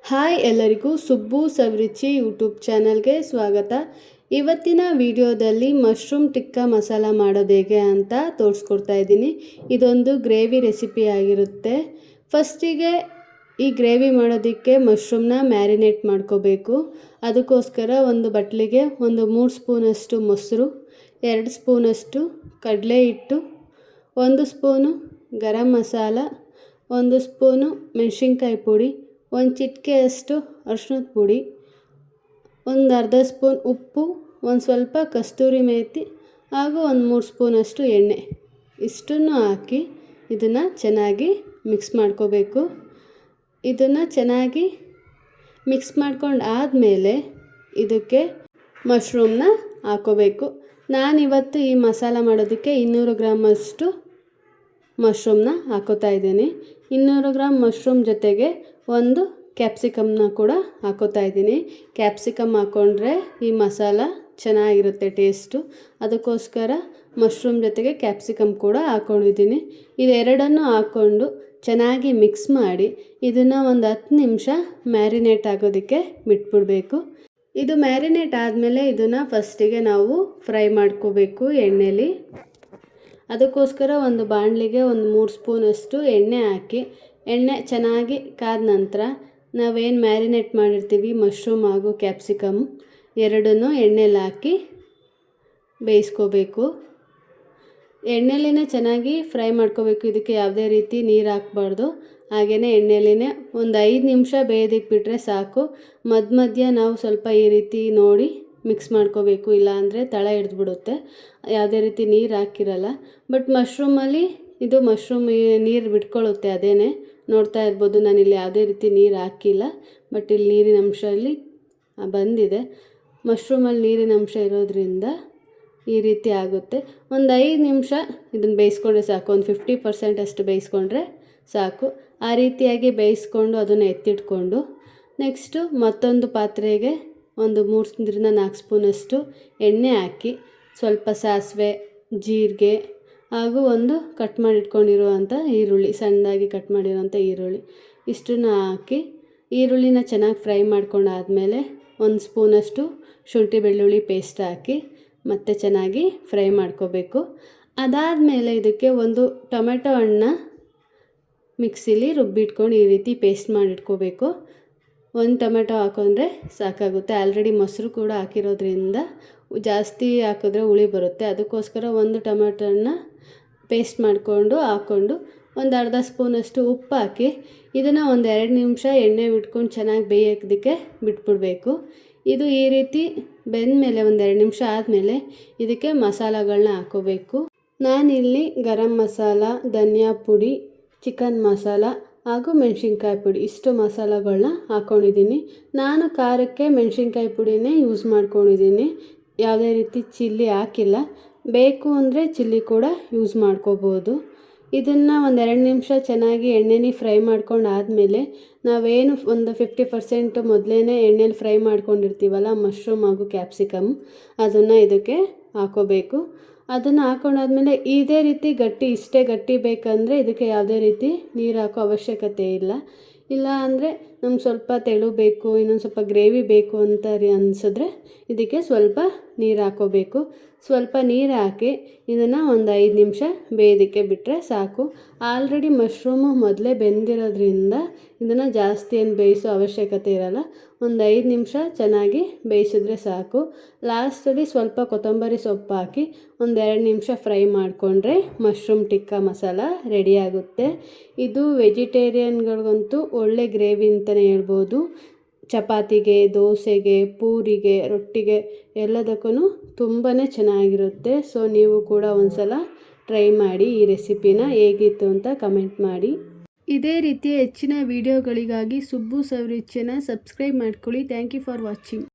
Hi ಎಲ್ಲರಿಗೂ ಸುಬ್ಬು ಸವಿರುಚಿ YouTube ಚಾನಲ್ಗೆ ಸ್ವಾಗತ. ಇವತ್ತಿನ ವಿಡಿಯೋದಲ್ಲಿ ಮಶ್ರೂಮ್ ಟಿಕ್ಕಾ ಮಸಾಲ ಮಾಡೋದು ಹೇಗೆ ಅಂತ ತೋರಿಸ್ಕೊಡ್ತಾ ಇದ್ದೀನಿ. ಇದೊಂದು ಗ್ರೇವಿ ರೆಸಿಪಿ ಆಗಿರುತ್ತೆ. ಫಸ್ಟಿಗೆ ಈ ಗ್ರೇವಿ ಮಾಡೋದಕ್ಕೆ ಮಶ್ರೂಮ್ನ ಮ್ಯಾರಿನೇಟ್ ಮಾಡ್ಕೋಬೇಕು. ಅದಕ್ಕೋಸ್ಕರ ಒಂದು ಬಟ್ಲಿಗೆ ಒಂದು 3 ಸ್ಪೂನಷ್ಟು ಮೊಸರು, 2 ಸ್ಪೂನಷ್ಟು ಕಡಲೆ ಹಿಟ್ಟು, 1 ಸ್ಪೂನು ಗರಂ ಮಸಾಲ, 1 ಸ್ಪೂನು ಮೆಣಸಿನ್ಕಾಯಿ ಪುಡಿ, 1 ಚಿಟಿಕೆಯಷ್ಟು ಅರಿಶಿಣದ ಪುಡಿ, ಒಂದು ಅರ್ಧ ಸ್ಪೂನ್ ಉಪ್ಪು, ಒಂದು ಸ್ವಲ್ಪ ಕಸ್ತೂರಿ ಮೇಥಿ ಹಾಗೂ ಒಂದು 3 ಸ್ಪೂನಷ್ಟು ಎಣ್ಣೆ ಇಷ್ಟನ್ನು ಹಾಕಿ ಇದನ್ನು ಚೆನ್ನಾಗಿ ಮಿಕ್ಸ್ ಮಾಡ್ಕೋಬೇಕು. ಇದನ್ನು ಚೆನ್ನಾಗಿ ಮಿಕ್ಸ್ ಮಾಡ್ಕೊಂಡು ಆದಮೇಲೆ ಇದಕ್ಕೆ ಮಶ್ರೂಮ್ನ ಹಾಕೋಬೇಕು. ನಾನಿವತ್ತು ಈ ಮಸಾಲ ಮಾಡೋದಕ್ಕೆ 200 ಗ್ರಾಮಷ್ಟು ಮಶ್ರೂಮ್ನ ಹಾಕೋತಾ ಇದ್ದೀನಿ. 200 ಗ್ರಾಮ್ ಮಶ್ರೂಮ್ ಜೊತೆಗೆ ಒಂದು ಕ್ಯಾಪ್ಸಿಕಮ್ನ ಕೂಡ ಹಾಕೋತಾ ಇದ್ದೀನಿ. ಕ್ಯಾಪ್ಸಿಕಮ್ ಹಾಕ್ಕೊಂಡ್ರೆ ಈ ಮಸಾಲ ಚೆನ್ನಾಗಿರುತ್ತೆ ಟೇಸ್ಟು. ಅದಕ್ಕೋಸ್ಕರ ಮಶ್ರೂಮ್ ಜೊತೆಗೆ ಕ್ಯಾಪ್ಸಿಕಮ್ ಕೂಡ ಹಾಕ್ಕೊಂಡಿದ್ದೀನಿ. ಇದೆರಡನ್ನು ಹಾಕ್ಕೊಂಡು ಚೆನ್ನಾಗಿ ಮಿಕ್ಸ್ ಮಾಡಿ ಇದನ್ನು ಒಂದು 10 ನಿಮಿಷ ಮ್ಯಾರಿನೇಟ್ ಆಗೋದಕ್ಕೆ ಬಿಟ್ಬಿಡಬೇಕು. ಇದು ಮ್ಯಾರಿನೇಟ್ ಆದಮೇಲೆ ಇದನ್ನು ಫಸ್ಟಿಗೆ ನಾವು ಫ್ರೈ ಮಾಡ್ಕೋಬೇಕು ಎಣ್ಣೆಲಿ. ಅದಕ್ಕೋಸ್ಕರ ಒಂದು ಬಾಣಲಿಗೆ ಒಂದು 3 ಸ್ಪೂನಷ್ಟು ಎಣ್ಣೆ ಹಾಕಿ ಎಣ್ಣೆ ಚೆನ್ನಾಗಿ ಕಾದ ನಂತರ ನಾವೇನು ಮ್ಯಾರಿನೇಟ್ ಮಾಡಿರ್ತೀವಿ ಮಶ್ರೂಮ್ ಹಾಗೂ ಕ್ಯಾಪ್ಸಿಕಮ್ ಎರಡನ್ನೂ ಎಣ್ಣೆಲಿ ಹಾಕಿ ಬೇಯಿಸ್ಕೋಬೇಕು. ಎಣ್ಣೆಲಿನೇ ಚೆನ್ನಾಗಿ ಫ್ರೈ ಮಾಡ್ಕೋಬೇಕು. ಇದಕ್ಕೆ ಯಾವುದೇ ರೀತಿ ನೀರು ಹಾಕ್ಬಾರ್ದು. ಹಾಗೆಯೇ ಎಣ್ಣೆಲಿನೇ ಒಂದು 5 ನಿಮಿಷ ಬೇಯೋದಕ್ಕೆ ಬಿಟ್ಟರೆ ಸಾಕು. ಮಧ್ಯ ನಾವು ಸ್ವಲ್ಪ ಈ ರೀತಿ ನೋಡಿ ಮಿಕ್ಸ್ ಮಾಡ್ಕೋಬೇಕು, ಇಲ್ಲಾಂದರೆ ತಳ ಹಿಡಿದ್ಬಿಡುತ್ತೆ. ಯಾವುದೇ ರೀತಿ ನೀರು ಹಾಕಿರಲ್ಲ. ಬಟ್ ಮಶ್ರೂಮಲ್ಲಿ ಇದು ಮಶ್ರೂಮ್ ನೀರು ಬಿಟ್ಕೊಳ್ಳುತ್ತೆ. ಅದೇನೆ ನೋಡ್ತಾ ಇರ್ಬೋದು, ನಾನಿಲ್ಲಿ ಯಾವುದೇ ರೀತಿ ನೀರು ಹಾಕಿಲ್ಲ. ಬಟ್ ಇಲ್ಲಿ ನೀರಿನ ಅಂಶ ಇಲ್ಲಿ ಬಂದಿದೆ. ಮಶ್ರೂಮಲ್ಲಿ ನೀರಿನ ಅಂಶ ಇರೋದ್ರಿಂದ ಈ ರೀತಿ ಆಗುತ್ತೆ. ಒಂದು 5 ನಿಮಿಷ ಇದನ್ನು ಬೇಯಿಸ್ಕೊಂಡ್ರೆ ಸಾಕು. ಒಂದು 50% ಅಷ್ಟು ಬೇಯಿಸ್ಕೊಂಡ್ರೆ ಸಾಕು. ಆ ರೀತಿಯಾಗಿ ಬೇಯಿಸ್ಕೊಂಡು ಅದನ್ನು ಎತ್ತಿಟ್ಕೊಂಡು ನೆಕ್ಸ್ಟು ಮತ್ತೊಂದು ಪಾತ್ರೆಗೆ ಒಂದು 3-4 ಸ್ಪೂನಷ್ಟು ಎಣ್ಣೆ ಹಾಕಿ ಸ್ವಲ್ಪ ಸಾಸಿವೆ, ಜೀರಿಗೆ ಹಾಗೂ ಒಂದು ಕಟ್ ಮಾಡಿ ಇಟ್ಕೊಂಡಿರುವಂಥ ಈರುಳ್ಳಿ, ಸಣ್ಣದಾಗಿ ಕಟ್ ಮಾಡಿರೋಂಥ ಈರುಳ್ಳಿ ಇಷ್ಟನ್ನು ಹಾಕಿ ಈರುಳ್ಳಿನ ಚೆನ್ನಾಗಿ ಫ್ರೈ ಮಾಡ್ಕೊಂಡಾದಮೇಲೆ 1 ಸ್ಪೂನಷ್ಟು ಶುಂಠಿ ಬೆಳ್ಳುಳ್ಳಿ ಪೇಸ್ಟ್ ಹಾಕಿ ಮತ್ತೆ ಚೆನ್ನಾಗಿ ಫ್ರೈ ಮಾಡ್ಕೋಬೇಕು. ಅದಾದಮೇಲೆ ಇದಕ್ಕೆ ಒಂದು ಟೊಮೆಟೊ ಹಣ್ಣನ್ನ ಮಿಕ್ಸಿಲಿ ರುಬ್ಬಿಟ್ಕೊಂಡು ಈ ರೀತಿ ಪೇಸ್ಟ್ ಮಾಡಿಟ್ಕೋಬೇಕು. 1 ಟೊಮೆಟೊ ಹಾಕೊಂಡ್ರೆ ಸಾಕಾಗುತ್ತೆ. ಆಲ್ರೆಡಿ ಮೊಸರು ಕೂಡ ಹಾಕಿರೋದ್ರಿಂದ ಜಾಸ್ತಿ ಹಾಕಿದ್ರೆ ಹುಳಿ ಬರುತ್ತೆ. ಅದಕ್ಕೋಸ್ಕರ 1 ಟೊಮೆಟೊನ ಪೇಸ್ಟ್ ಹಾಕ್ಕೊಂಡು ಒಂದು ಅರ್ಧ ಸ್ಪೂನಷ್ಟು ಉಪ್ಪು ಹಾಕಿ ಇದನ್ನು ಒಂದು 2 ನಿಮಿಷ ಎಣ್ಣೆ ಬಿಟ್ಕೊಂಡು ಚೆನ್ನಾಗಿ ಬೇಯೋದಕ್ಕೆ ಬಿಟ್ಬಿಡಬೇಕು. ಇದು ಈ ರೀತಿ ಬೆಂದಮೇಲೆ ಒಂದು 2 ನಿಮಿಷ ಆದಮೇಲೆ ಇದಕ್ಕೆ ಮಸಾಲಗಳನ್ನ ಹಾಕೋಬೇಕು. ನಾನಿಲ್ಲಿ ಗರಂ ಮಸಾಲ, ಧನಿಯಾ ಪುಡಿ, ಚಿಕನ್ ಮಸಾಲ ಹಾಗೂ ಮೆಣಸಿನ್ಕಾಯಿ ಪುಡಿ ಇಷ್ಟು ಮಸಾಲಗಳನ್ನ ಹಾಕ್ಕೊಂಡಿದ್ದೀನಿ. ನಾನು ಖಾರಕ್ಕೆ ಮೆಣಸಿನ್ಕಾಯಿ ಪುಡಿನೇ ಯೂಸ್ ಮಾಡ್ಕೊಂಡಿದ್ದೀನಿ. ಯಾವುದೇ ರೀತಿ ಚಿಲ್ಲಿ ಹಾಕಿಲ್ಲ. ಬೇಕು ಅಂದರೆ ಚಿಲ್ಲಿ ಕೂಡ ಯೂಸ್ ಮಾಡ್ಕೋಬೋದು. ಇದನ್ನು ಒಂದು 2 ನಿಮಿಷ ಚೆನ್ನಾಗಿ ಎಣ್ಣೆಲಿ ಫ್ರೈ ಮಾಡ್ಕೊಂಡು ಆದಮೇಲೆ ನಾವೇನು ಒಂದು 50% ಮೊದಲೇ ಎಣ್ಣೆಲಿ ಫ್ರೈ ಮಾಡ್ಕೊಂಡಿರ್ತೀವಲ್ಲ ಮಶ್ರೂಮ್ ಹಾಗೂ ಕ್ಯಾಪ್ಸಿಕಮ್, ಅದನ್ನು ಇದಕ್ಕೆ ಹಾಕೋಬೇಕು. ಅದನ್ನು ಹಾಕೊಂಡಾದ್ಮೇಲೆ ಇದೇ ರೀತಿ ಇಷ್ಟೇ ಗಟ್ಟಿ ಬೇಕಂದರೆ ಇದಕ್ಕೆ ಯಾವುದೇ ರೀತಿ ನೀರು ಹಾಕೋ ಅವಶ್ಯಕತೆ ಇಲ್ಲ ಅಂದರೆ ನಮ್ಗೆ ಸ್ವಲ್ಪ ತೆಳು ಬೇಕು, ಇನ್ನೊಂದು ಸ್ವಲ್ಪ ಗ್ರೇವಿ ಬೇಕು ಅಂತ ಅನಿಸಿದ್ರೆ ಇದಕ್ಕೆ ಸ್ವಲ್ಪ ನೀರು ಹಾಕೋಬೇಕು. ಸ್ವಲ್ಪ ನೀರು ಹಾಕಿ ಇದನ್ನು ಒಂದು 5 ನಿಮಿಷ ಬೇಯೋದಕ್ಕೆ ಬಿಟ್ಟರೆ ಸಾಕು. ಆಲ್ರೆಡಿ ಮಶ್ರೂಮು ಮೊದಲೇ ಬೆಂದಿರೋದ್ರಿಂದ ಇದನ್ನು ಜಾಸ್ತಿ ಏನು ಬೇಯಿಸೋ ಅವಶ್ಯಕತೆ ಇರಲ್ಲ. ಒಂದು 5 ನಿಮಿಷ ಚೆನ್ನಾಗಿ ಬೇಯಿಸಿದ್ರೆ ಸಾಕು. ಲಾಸ್ಟಲ್ಲಿ ಸ್ವಲ್ಪ ಕೊತ್ತಂಬರಿ ಸೊಪ್ಪು ಹಾಕಿ ಒಂದು 2 ನಿಮಿಷ ಫ್ರೈ ಮಾಡಿಕೊಂಡ್ರೆ ಮಶ್ರೂಮ್ ಟಿಕ್ಕಾ ಮಸಾಲ ರೆಡಿಯಾಗುತ್ತೆ. ಇದು ವೆಜಿಟೇರಿಯನ್ಗಳಿಗಂತೂ ಒಳ್ಳೆ ಗ್ರೇವಿ ಅಂತಲೇ ಹೇಳ್ಬೋದು. ಚಪಾತಿಗೆ, ದೋಸೆಗೆ, ಪೂರಿಗೆ, ರೊಟ್ಟಿಗೆ ಎಲ್ಲದಕ್ಕೂ ತುಂಬಾ ಚೆನ್ನಾಗಿರುತ್ತೆ. ಸೊ ನೀವು ಕೂಡ ಒಂದು ಸಲ ಟ್ರೈ ಮಾಡಿ. ಈ ರೆಸಿಪಿನ ಹೇಗಿತ್ತು ಅಂತ ಕಮೆಂಟ್ ಮಾಡಿ. ಇದೇ ರೀತಿಯ ಹೆಚ್ಚಿನ ವಿಡಿಯೋಗಳಿಗಾಗಿ ಸುಬ್ಬು ಸವಿರುಚಿನ ಸಬ್ಸ್ಕ್ರೈಬ್ ಮಾಡ್ಕೊಳ್ಳಿ. Thank you for watching.